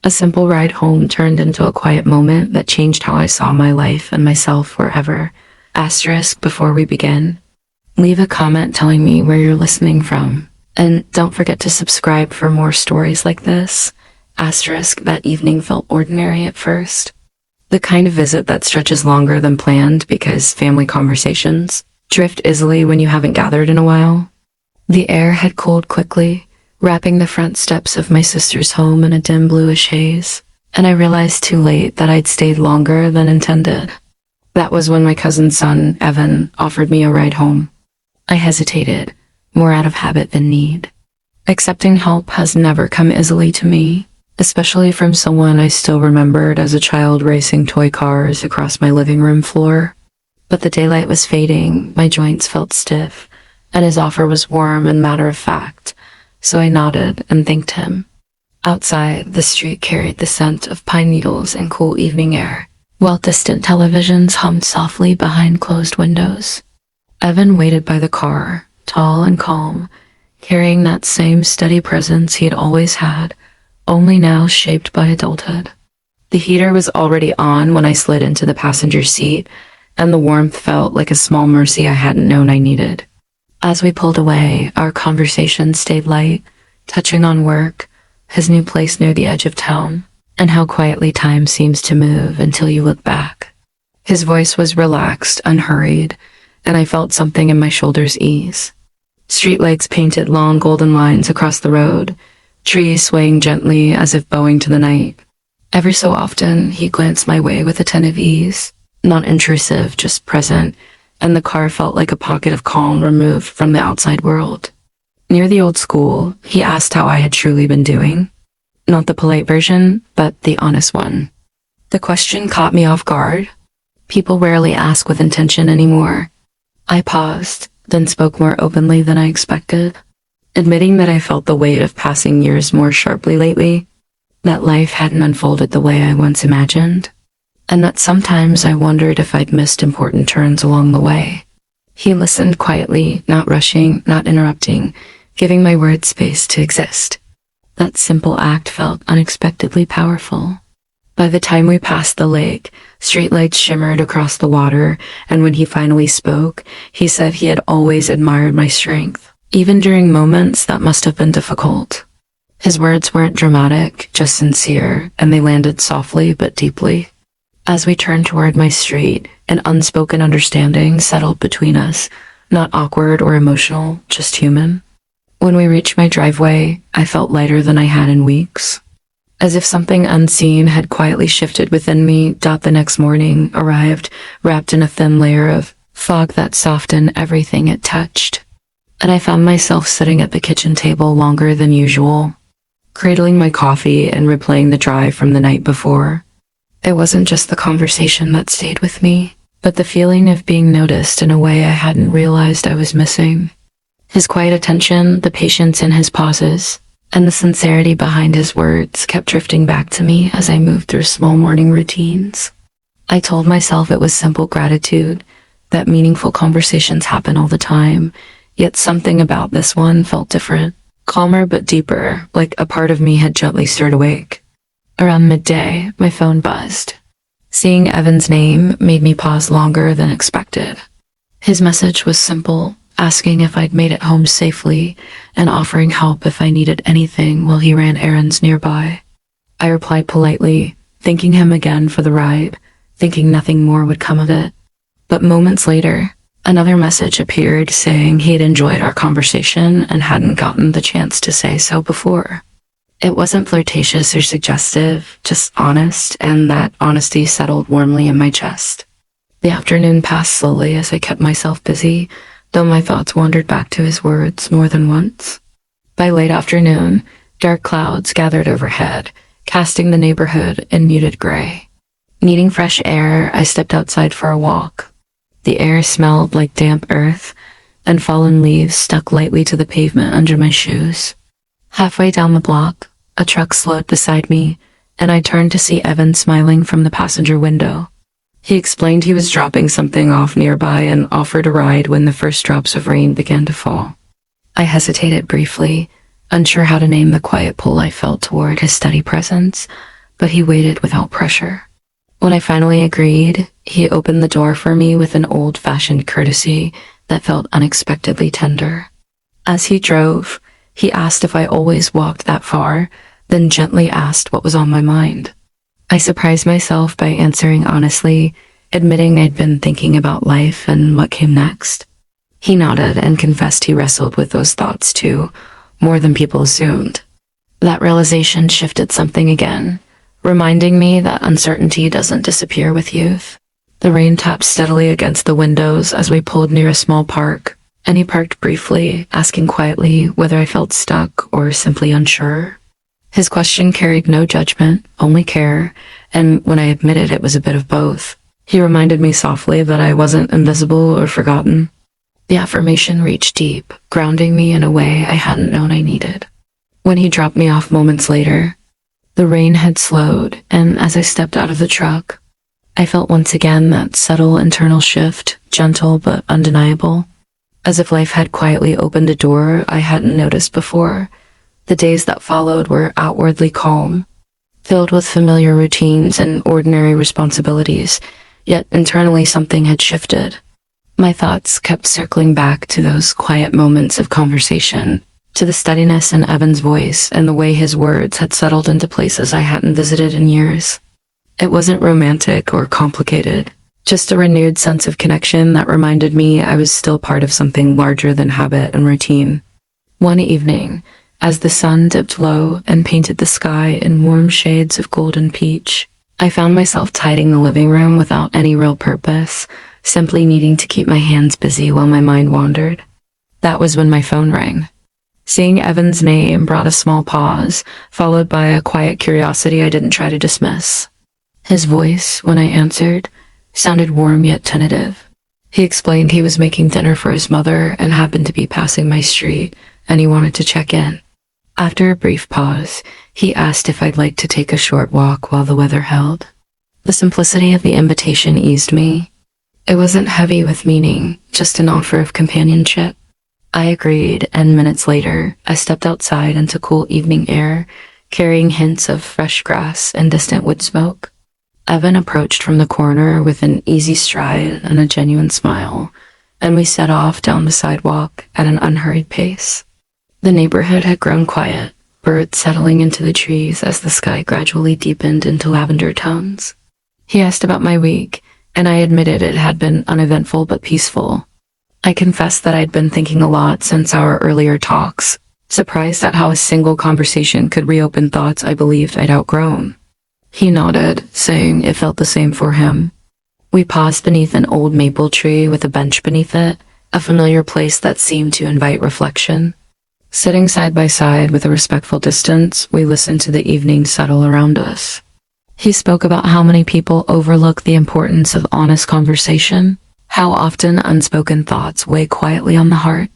A simple ride home turned into a quiet moment that changed how I saw my life and myself forever. Asterisk before we begin. Leave a comment telling me where you're listening from. And don't forget to subscribe for more stories like this. Asterisk, that evening felt ordinary at first. The kind of visit that stretches longer than planned because family conversations drift easily when you haven't gathered in a while. The air had cooled quickly, wrapping the front steps of my sister's home in a dim bluish haze, and I realized too late that I'd stayed longer than intended. That was when my cousin's son, Evan, offered me a ride home. I hesitated, more out of habit than need. Accepting help has never come easily to me, especially from someone I still remembered as a child racing toy cars across my living room floor. But the daylight was fading, my joints felt stiff, and his offer was warm and matter-of-fact, so I nodded and thanked him. Outside, the street carried the scent of pine needles and cool evening air, while distant televisions hummed softly behind closed windows. Evan waited by the car, tall and calm, carrying that same steady presence he had always had, only now shaped by adulthood. The heater was already on when I slid into the passenger seat, and the warmth felt like a small mercy I hadn't known I needed. As we pulled away, our conversation stayed light, touching on work, his new place near the edge of town, and how quietly time seems to move until you look back. His voice was relaxed, unhurried, and I felt something in my shoulders ease. Streetlights painted long golden lines across the road, trees swaying gently as if bowing to the night. Every so often, he glanced my way with attentive ease, not intrusive, just present, and the car felt like a pocket of calm removed from the outside world. Near the old school, he asked how I had truly been doing. Not the polite version, but the honest one. The question caught me off guard. People rarely ask with intention anymore. I paused, then spoke more openly than I expected, admitting that I felt the weight of passing years more sharply lately, that life hadn't unfolded the way I once imagined, and that sometimes I wondered if I'd missed important turns along the way. He listened quietly, not rushing, not interrupting, giving my words space to exist. That simple act felt unexpectedly powerful. By the time we passed the lake, streetlights shimmered across the water, and when he finally spoke, he said he had always admired my strength, even during moments that must have been difficult. His words weren't dramatic, just sincere, and they landed softly but deeply. As we turned toward my street, an unspoken understanding settled between us, not awkward or emotional, just human. When we reached my driveway, I felt lighter than I had in weeks. As if something unseen had quietly shifted within me. The next morning arrived, wrapped in a thin layer of fog that softened everything it touched. And I found myself sitting at the kitchen table longer than usual, cradling my coffee and replaying the drive from the night before. It wasn't just the conversation that stayed with me, but the feeling of being noticed in a way I hadn't realized I was missing. His quiet attention, the patience in his pauses, and the sincerity behind his words kept drifting back to me as I moved through small morning routines. I told myself it was simple gratitude, that meaningful conversations happen all the time, yet something about this one felt different, calmer but deeper, like a part of me had gently stirred awake. Around midday, my phone buzzed. Seeing Evan's name made me pause longer than expected. His message was simple, asking if I'd made it home safely and offering help if I needed anything while he ran errands nearby. I replied politely, thanking him again for the ride, thinking nothing more would come of it. But moments later, another message appeared saying he had enjoyed our conversation and hadn't gotten the chance to say so before. It wasn't flirtatious or suggestive, just honest, and that honesty settled warmly in my chest. The afternoon passed slowly as I kept myself busy, though my thoughts wandered back to his words more than once. By late afternoon, dark clouds gathered overhead, casting the neighborhood in muted gray. Needing fresh air, I stepped outside for a walk. The air smelled like damp earth, and fallen leaves stuck lightly to the pavement under my shoes. Halfway down the block, a truck slowed beside me, and I turned to see Evan smiling from the passenger window. He explained he was dropping something off nearby and offered a ride when the first drops of rain began to fall. I hesitated briefly, unsure how to name the quiet pull I felt toward his steady presence, but he waited without pressure. When I finally agreed, he opened the door for me with an old-fashioned courtesy that felt unexpectedly tender. As he drove, he asked if I always walked that far, then gently asked what was on my mind. I surprised myself by answering honestly, admitting I'd been thinking about life and what came next. He nodded and confessed he wrestled with those thoughts too, more than people assumed. That realization shifted something again, reminding me that uncertainty doesn't disappear with youth. The rain tapped steadily against the windows as we pulled near a small park, and he parked briefly, asking quietly whether I felt stuck or simply unsure. His question carried no judgment, only care, and when I admitted it was a bit of both, he reminded me softly that I wasn't invisible or forgotten. The affirmation reached deep, grounding me in a way I hadn't known I needed. When he dropped me off moments later, the rain had slowed, and as I stepped out of the truck, I felt once again that subtle internal shift, gentle but undeniable, as if life had quietly opened a door I hadn't noticed before. The days that followed were outwardly calm, filled with familiar routines and ordinary responsibilities, yet internally something had shifted. My thoughts kept circling back to those quiet moments of conversation, to the steadiness in Evan's voice and the way his words had settled into places I hadn't visited in years. It wasn't romantic or complicated, just a renewed sense of connection that reminded me I was still part of something larger than habit and routine. One evening, as the sun dipped low and painted the sky in warm shades of golden peach, I found myself tidying the living room without any real purpose, simply needing to keep my hands busy while my mind wandered. That was when my phone rang. Seeing Evan's name brought a small pause, followed by a quiet curiosity I didn't try to dismiss. His voice, when I answered, sounded warm yet tentative. He explained he was making dinner for his mother and happened to be passing my street, and he wanted to check in. After a brief pause, he asked if I'd like to take a short walk while the weather held. The simplicity of the invitation eased me. It wasn't heavy with meaning, just an offer of companionship. I agreed, and minutes later, I stepped outside into cool evening air, carrying hints of fresh grass and distant wood smoke. Evan approached from the corner with an easy stride and a genuine smile, and we set off down the sidewalk at an unhurried pace. The neighborhood had grown quiet, birds settling into the trees as the sky gradually deepened into lavender tones. He asked about my week, and I admitted it had been uneventful but peaceful. I confessed that I'd been thinking a lot since our earlier talks, surprised at how a single conversation could reopen thoughts I believed I'd outgrown. He nodded, saying it felt the same for him. We paused beneath an old maple tree with a bench beneath it, a familiar place that seemed to invite reflection. Sitting side by side with a respectful distance, we listened to the evening settle around us. He spoke about how many people overlook the importance of honest conversation, how often unspoken thoughts weigh quietly on the heart.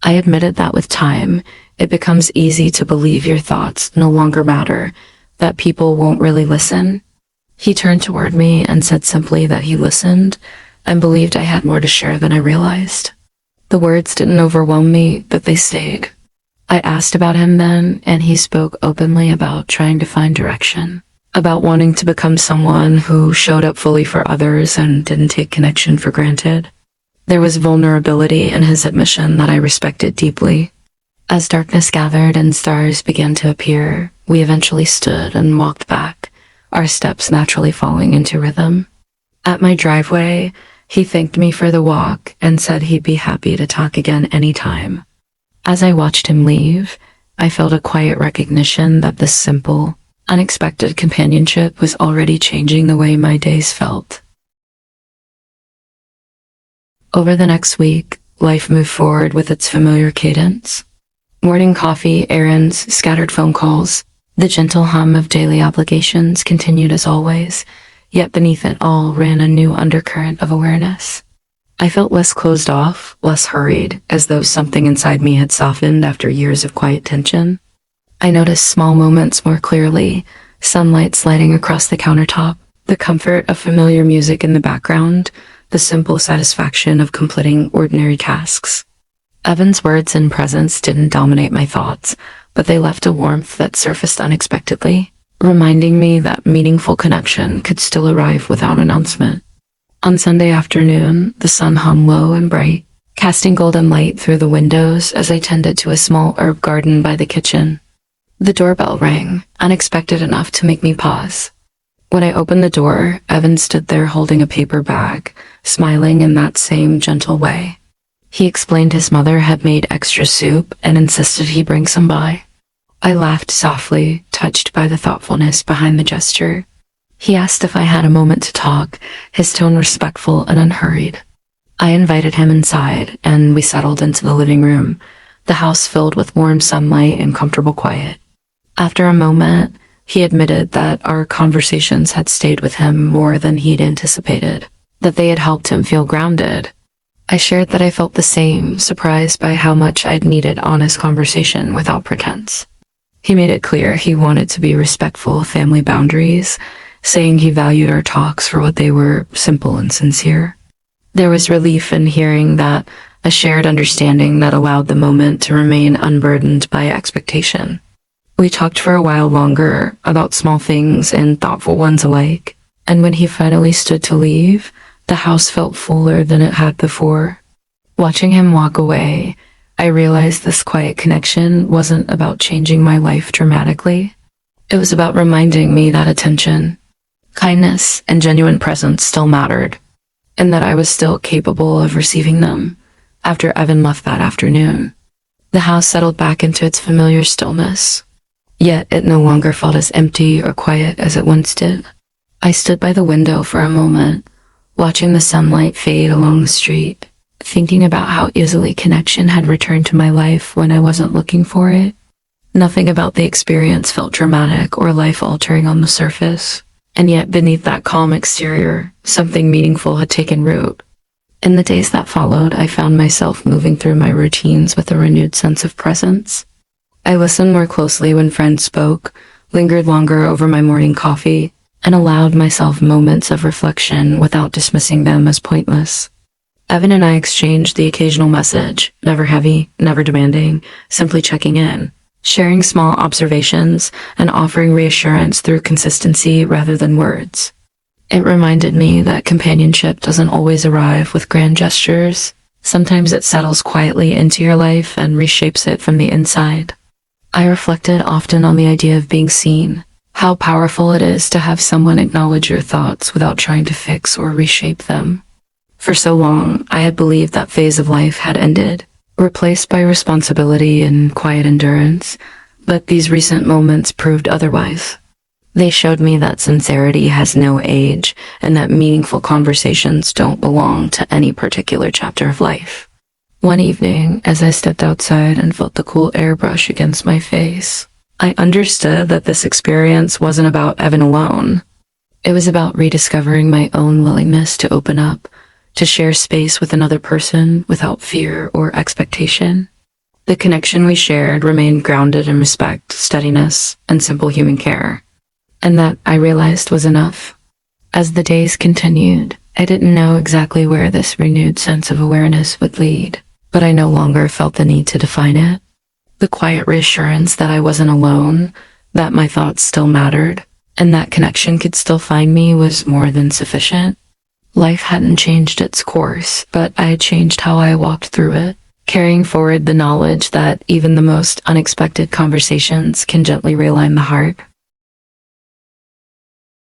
I admitted that with time, it becomes easy to believe your thoughts no longer matter, that people won't really listen. He turned toward me and said simply that he listened and believed I had more to share than I realized. The words didn't overwhelm me, but they stayed. I asked about him then, and he spoke openly about trying to find direction, about wanting to become someone who showed up fully for others and didn't take connection for granted. There was vulnerability in his admission that I respected deeply. As darkness gathered and stars began to appear, we eventually stood and walked back, our steps naturally falling into rhythm. At my driveway, he thanked me for the walk and said he'd be happy to talk again anytime. As I watched him leave, I felt a quiet recognition that this simple, unexpected companionship was already changing the way my days felt. Over the next week, life moved forward with its familiar cadence. Morning coffee, errands, scattered phone calls, the gentle hum of daily obligations continued as always, yet beneath it all ran a new undercurrent of awareness. I felt less closed off, less hurried, as though something inside me had softened after years of quiet tension. I noticed small moments more clearly, sunlight sliding across the countertop, the comfort of familiar music in the background, the simple satisfaction of completing ordinary tasks. Evan's words and presence didn't dominate my thoughts, but they left a warmth that surfaced unexpectedly. reminding me that meaningful connection could still arrive without announcement. On Sunday afternoon, the sun hung low and bright, casting golden light through the windows as I tended to a small herb garden by the kitchen. The doorbell rang, unexpected enough to make me pause. When I opened the door, Evan stood there holding a paper bag, smiling in that same gentle way. He explained his mother had made extra soup and insisted he bring some by. I laughed softly, touched by the thoughtfulness behind the gesture. He asked if I had a moment to talk, his tone respectful and unhurried. I invited him inside, and we settled into the living room, the house filled with warm sunlight and comfortable quiet. After a moment, he admitted that our conversations had stayed with him more than he'd anticipated, that they had helped him feel grounded. I shared that I felt the same, surprised by how much I'd needed honest conversation without pretense. He made it clear he wanted to be respectful of family boundaries, saying he valued our talks for what they were, simple and sincere. There was relief in hearing that, a shared understanding that allowed the moment to remain unburdened by expectation. We talked for a while longer, about small things and thoughtful ones alike, and when he finally stood to leave, the house felt fuller than it had before. Watching him walk away, I realized this quiet connection wasn't about changing my life dramatically. It was about reminding me that attention, kindness, and genuine presence still mattered, and that I was still capable of receiving them. After Evan left that afternoon, the house settled back into its familiar stillness, yet it no longer felt as empty or quiet as it once did. I stood by the window for a moment, watching the sunlight fade along the street, thinking about how easily connection had returned to my life when I wasn't looking for it. Nothing about the experience felt dramatic or life-altering on the surface, and yet beneath that calm exterior, something meaningful had taken root. In the days that followed, I found myself moving through my routines with a renewed sense of presence. I listened more closely when friends spoke, lingered longer over my morning coffee, and allowed myself moments of reflection without dismissing them as pointless. Evan and I exchanged the occasional message, never heavy, never demanding, simply checking in, sharing small observations, and offering reassurance through consistency rather than words. It reminded me that companionship doesn't always arrive with grand gestures. Sometimes it settles quietly into your life and reshapes it from the inside. I reflected often on the idea of being seen, how powerful it is to have someone acknowledge your thoughts without trying to fix or reshape them. For so long, I had believed that phase of life had ended, replaced by responsibility and quiet endurance, but these recent moments proved otherwise. They showed me that sincerity has no age and that meaningful conversations don't belong to any particular chapter of life. One evening, as I stepped outside and felt the cool air brush against my face, I understood that this experience wasn't about Evan alone. It was about rediscovering my own willingness to open up, to share space with another person without fear or expectation. The connection we shared remained grounded in respect, steadiness, and simple human care. And that, I realized, was enough. As the days continued, I didn't know exactly where this renewed sense of awareness would lead, but I no longer felt the need to define it. The quiet reassurance that I wasn't alone, that my thoughts still mattered, and that connection could still find me was more than sufficient. Life hadn't changed its course, but I had changed how I walked through it, carrying forward the knowledge that even the most unexpected conversations can gently realign the heart.